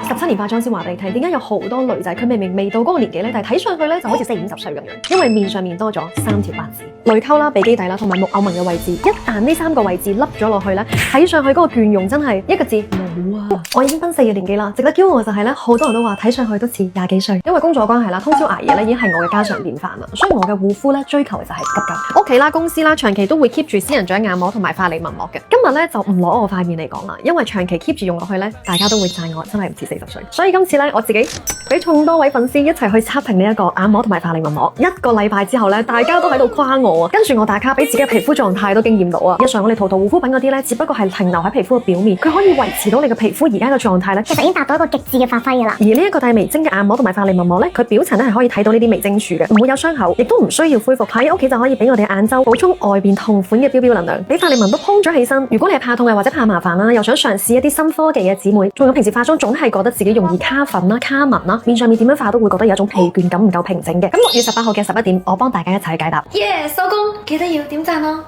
17年化妝先話俾你聽，點解有好多女仔佢明明未到嗰個年紀咧，但係睇上去咧就好似40、50歲咁樣，因為面上面多咗3條八字，淚溝啦、鼻基底啦同埋木偶紋嘅位置，一旦呢3個位置凹咗落去咧，睇上去嗰個倦容真係一個字冇啊！我已經奔4嘅年紀啦，值得驕傲嘅就係咧，好多人都話睇上去都似20幾歲，因為工作關係啦，通宵捱夜咧已經係我嘅家常便飯啦，所以我嘅護膚咧追求嘅就係急救。屋企啦、公司啦，長期都會 keep 住仙人掌眼膜同埋法令紋膜嘅。今日咧就唔攞我塊面嚟講啦，因為長期 keep 住用落去咧，大家都會讚我真係唔似40歲。所以今次咧，我自己俾眾多位粉絲一齊去測評呢一個眼膜同埋法令紋膜。1個禮拜之後咧，大家都喺度誇我啊，跟住我打卡俾自己嘅皮膚狀態都驚豔到啊！日常我哋塗護膚品嗰啲咧，只不過係停留喺皮膚嘅表面，佢可以維持到你嘅皮膚而家嘅狀態咧，其實已經達到一個極致嘅發揮㗎啦。而呢一個帶微晶嘅眼膜同埋法令紋膜咧，佢表層咧係可以睇到呢啲微晶柱嘅，唔會有傷口，亦都唔需要恢復，喺屋企就可以俾我哋眼周補充外邊同款嘅標標能量，俾法令紋都蓬咗起身。如果你係怕痛嘅或者怕麻煩啦，又想嘗試一啲新科技嘅姊妹，仲有平時化妝總係覺得自己容易卡粉啦、卡紋啦，面上面點樣化都會覺得有一種疲倦感唔夠平靜嘅。咁6月18號嘅11點，我幫大家一齊去解答。耶，收工，記得要點讚哦！